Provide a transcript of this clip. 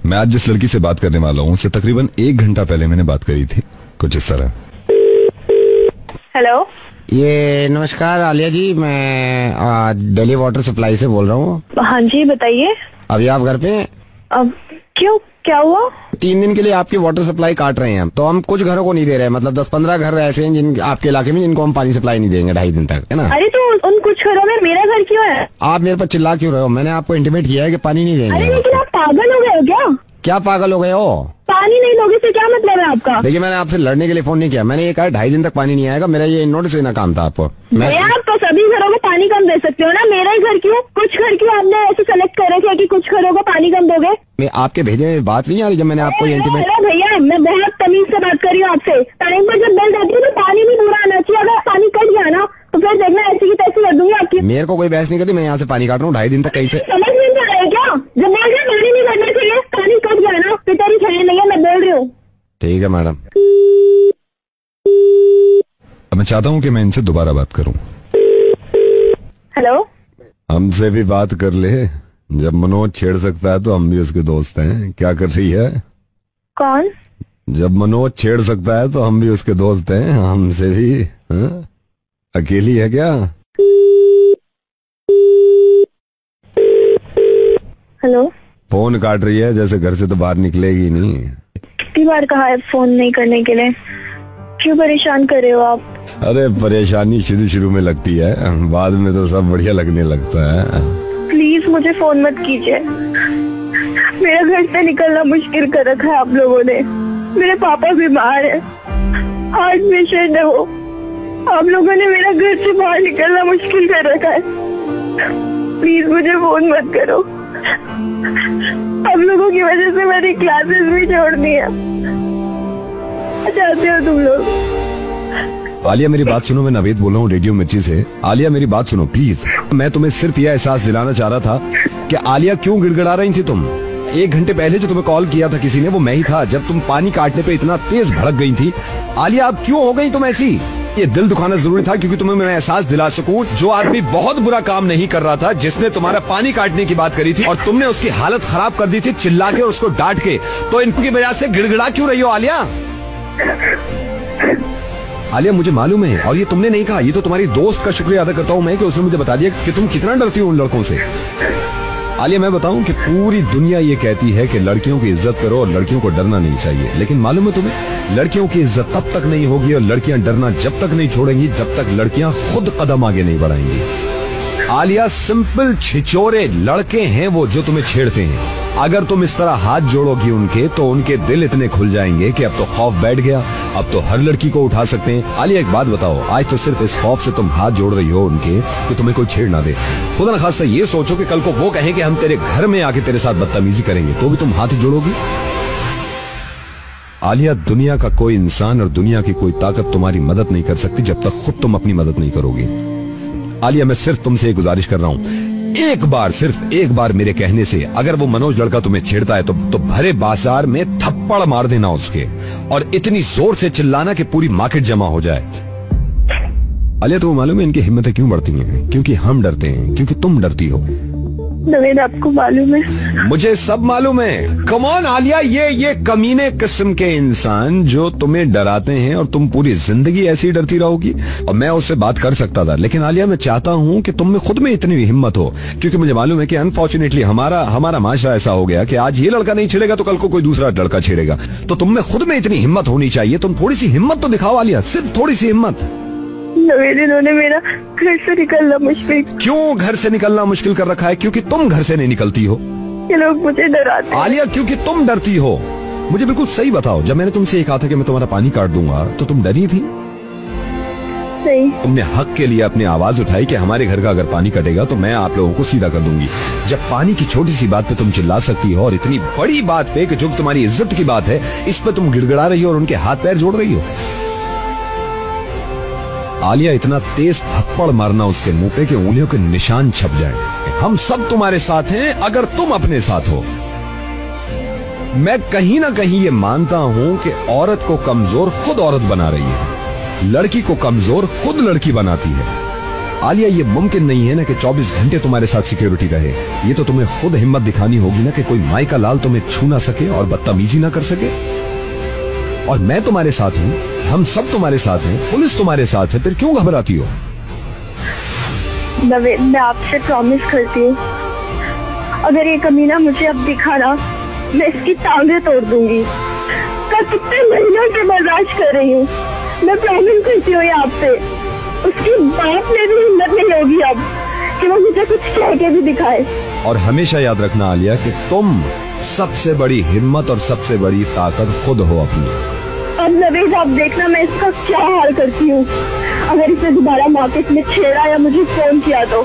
मैं आज जिस लड़की से बात करने वाला हूँ उससे तकरीबन 1 घंटा पहले मैंने बात करी थी, कुछ इस तरह। हेलो, ये नमस्कार आलिया जी, मैं दिल्ली वाटर सप्लाई से बोल रहा हूँ। हाँ जी बताइए। अभी आप घर पे हैं? अब क्यों, क्या हुआ? 3 दिन के लिए आपकी वाटर सप्लाई काट रहे हैं, तो हम कुछ घरों को नहीं दे रहे, मतलब 10-15 घर ऐसे हैं जिन आपके इलाके में जिनको हम पानी सप्लाई नहीं देंगे 2.5 दिन तक, है ना। अरे तो उन कुछ घरों में मेरा घर क्यों है? आप मेरे पर चिल्ला क्यों रहे हो? मैंने आपको इंटीमेट किया है कि पानी नहीं अरे देंगे। लेकिन आप पागल हो गए हो क्या? क्या पागल हो गए हो? पानी नहीं लोगे से क्या मतलब है आपका? देखिए, मैंने आपसे लड़ने के लिए फोन नहीं किया, मैंने ये कहा 2.5 दिन तक पानी नहीं आएगा, मेरा ये नोटिस देना काम था आपको। आप तो सभी घरों को पानी कम दे सकते हो ना, मेरा ही घर क्यों? कुछ घर क्यों आपने ऐसे सेलेक्ट कर रखे कि कुछ घरों को पानी कम दोगे? मैं आपके भेजे में बात नहीं आ रही जब मैंने आपको इंटीमेट। भैया मैं बहुत तमीज से बात कर रही हूँ आपसे। टाइम पर जब बिल जाती है तो पानी भी पूरा आना चाहिए। अगर पानी कट गया ना तो फिर देखना ऐसी की तैसी कर दूंगी आपकी। मेरे को कोई बहस नहीं करती, मैं यहाँ से पानी काट रहा हूँ 2.5 दिन तक। कहीं से समझ नहीं पा रहे क्या? जब बोल रहे पानी नहीं करना चाहिए, पानी कट गया ना तो तेरी खैर नहीं है, मैं बोल रही हूँ। ठीक है मैडम। मैं चाहता हूँ कि मैं इनसे दोबारा बात करूँ। हेलो, हमसे भी बात कर ले। जब मनोज छेड़ सकता है तो हम भी उसके दोस्त हैं। क्या कर रही है? कौन? जब मनोज छेड़ सकता है तो हम भी उसके दोस्त हैं, हमसे भी। हाँ? अकेली है क्या? हेलो, फोन काट रही है, जैसे घर से तो बाहर निकलेगी नहीं। कितनी बार कहा है फोन नहीं करने के लिए? क्यों परेशान कर रहे हो आप? अरे परेशानी शुरू में लगती है, बाद में तो सब बढ़िया लगने लगता है। प्लीज मुझे फोन मत कीजिए। मेरा घर से निकलना मुश्किल कर रखा है आप लोगों ने। मेरे पापा बीमार है, हार्ट पेशेंट है वो। आप लोगों ने मेरा घर से बाहर निकलना मुश्किल कर रखा है। प्लीज मुझे फोन मत करो। आप लोगों की वजह से मेरी क्लासेस भी छोड़नी है। चाहते हो तुम लोग? आलिया मेरी बात सुनो, मैं नवेद बोल रहा हूँ रेडियो मिर्ची से। आलिया मेरी बात सुनो प्लीज। मैं तुम्हें सिर्फ यह एहसास दिलाना चाह रहा था कि आलिया क्यों गिड़गिड़ा रही थी तुम। 1 घंटे पहले जो तुम्हें कॉल किया था किसी ने, वो मैं ही था, जब तुम पानी काटने पे इतना तेज भड़क गई थी। आलिया अब क्यों हो गई तुम ऐसी? ये दिल दुखाना जरूरी था क्योंकि तुम्हें मैं एहसास दिला सकूं, जो आदमी बहुत बुरा काम नहीं कर रहा था, जिसने तुम्हारा पानी काटने की बात करी थी और तुमने उसकी हालत खराब कर दी थी चिल्ला के और उसको डांट के, तो इनकी वजह से गिड़गिड़ा क्यों रही हो आलिया? आलिया मुझे मालूम है, और ये तुमने नहीं कहा, ये तो तुम्हारी दोस्त का शुक्रिया अदा करता हूँ मैं कि उसने मुझे बता दिया कि तुम कितना डरती हो उन लड़कों से। आलिया मैं बताऊं कि पूरी दुनिया ये कहती है कि लड़कियों की इज्जत करो और लड़कियों को डरना नहीं चाहिए, लेकिन मालूम है तुम्हें, लड़कियों की इज्जत तब तक नहीं होगी और लड़कियां डरना जब तक नहीं छोड़ेंगी जब तक लड़कियां खुद कदम आगे नहीं बढ़ाएंगी। आलिया सिंपल छिचोरे लड़के हैं वो जो तुम्हें छेड़ते हैं। अगर तुम इस तरह हाथ जोड़ोगी उनके, तो उनके दिल इतने खुल जाएंगे कि अब तो खौफ बैठ गया, अब तो हर लड़की को उठा सकते हैं। आलिया एक बात बताओ, आज तो सिर्फ इस खौफ से तुम हाथ जोड़ रही हो उनके कि तुम्हें कोई छेड़ ना दे। खुदा न खास्ता ये सोचो कि कल को वो कहें कि हम तेरे घर में आके तेरे साथ बदतमीजी करेंगे, तो भी तुम हाथ ही जोड़ोगी? आलिया दुनिया का कोई इंसान और दुनिया की कोई ताकत तुम्हारी मदद नहीं कर सकती जब तक खुद तुम अपनी मदद नहीं करोगी। आलिया मैं सिर्फ तुमसे एक गुजारिश कर रहा हूं, एक बार, सिर्फ एक बार मेरे कहने से अगर वो मनोज लड़का तुम्हें छेड़ता है तो भरे बाजार में थप्पड़ मार देना उसके, और इतनी जोर से चिल्लाना कि पूरी मार्केट जमा हो जाए। आलिया तुम्हें मालूम है इनकी हिम्मतें क्यों बढ़ती हैं? क्योंकि हम डरते हैं, क्योंकि तुम डरती हो। नवेद आपको मालूम है? मुझे सब मालूम है। कम ऑन आलिया, ये कमीने किस्म के इंसान जो तुम्हें डराते हैं और तुम पूरी जिंदगी ऐसी डरती रहोगी। और मैं उससे बात कर सकता था, लेकिन आलिया मैं चाहता हूं कि तुम में खुद में इतनी हिम्मत हो, क्योंकि मुझे मालूम है कि अनफॉर्चुनेटली हमारा माशरा ऐसा हो गया कि आज ये लड़का नहीं छेड़ेगा तो कल को कोई दूसरा लड़का छेड़ेगा। तो तुम में खुद में इतनी हिम्मत होनी चाहिए। तुम थोड़ी सी हिम्मत तो दिखाओ आलिया, सिर्फ थोड़ी सी हिम्मत। नवेद इन्होंने मेरा घर से निकलना मुश्किल। क्यों घर से निकलना मुश्किल कर रखा है? क्योंकि तुम घर से नहीं निकलती हो। ये लोग मुझे डराते हैं। आलिया क्योंकि तुम डरती हो। मुझे बिल्कुल सही बताओ, जब मैंने तुमसे ये कहा था कि मैं तुम्हारा पानी काट दूंगा तो तुम डरी थी? नहीं। तुमने हक के लिए अपनी आवाज उठाई कि हमारे घर का अगर पानी कटेगा तो मैं आप लोगों को सीधा कर दूंगी। जब पानी की छोटी सी बात पे तुम चिल्ला सकती हो और इतनी बड़ी बात पे कि जो तुम्हारी इज्जत की बात है इस पे तुम गिड़गिड़ा रही हो और उनके हाथ पैर जोड़ रही हो। आलिया इतना तेज थप्पड़ मारना उसके मुंह पे कि उंगलियों के निशान छप जाए। हम सब तुम्हारे साथ हैं अगर तुम अपने साथ हो। मैं कहीं ना कहीं ये मानता हूं कि औरत को कमजोर खुद औरत बना रही है, लड़की को कमजोर खुद लड़की बनाती है। आलिया, ये मुमकिन नहीं है ना कि 24 घंटे तुम्हारे साथ सिक्योरिटी रहे। ये तो तुम्हें खुद हिम्मत दिखानी होगी ना कि कोई माई का लाल तुम्हें छू ना सके और बदतमीजी ना कर सके। और मैं तुम्हारे साथ हूं, हम सब तुम्हारे साथ हैं, पुलिस तुम्हारे साथ है, फिर क्यों घबराती हो? नवेद, मैं आपसे प्रॉमिस करती हूँ, अगर ये कमीना मुझे अब दिखा ना, मैं इसकी टांगे तोड़ दूंगी। मैं कितने महीनों से बर्दाश्त कर रही हूँ। मैं प्रॉमिस करती हूँ आपसे, उसकी बात में भी हिम्मत नहीं होगी अब कि वो मुझे कुछ कह के भी दिखाए। और हमेशा याद रखना आलिया कि तुम सबसे बड़ी हिम्मत और सबसे बड़ी ताकत खुद हो अपनी। अब नवेद, आप देखना मैं इसका क्या हाल करती हूँ। अगर इसे दोबारा मार्केट में छेड़ा या मुझे फोन किया तो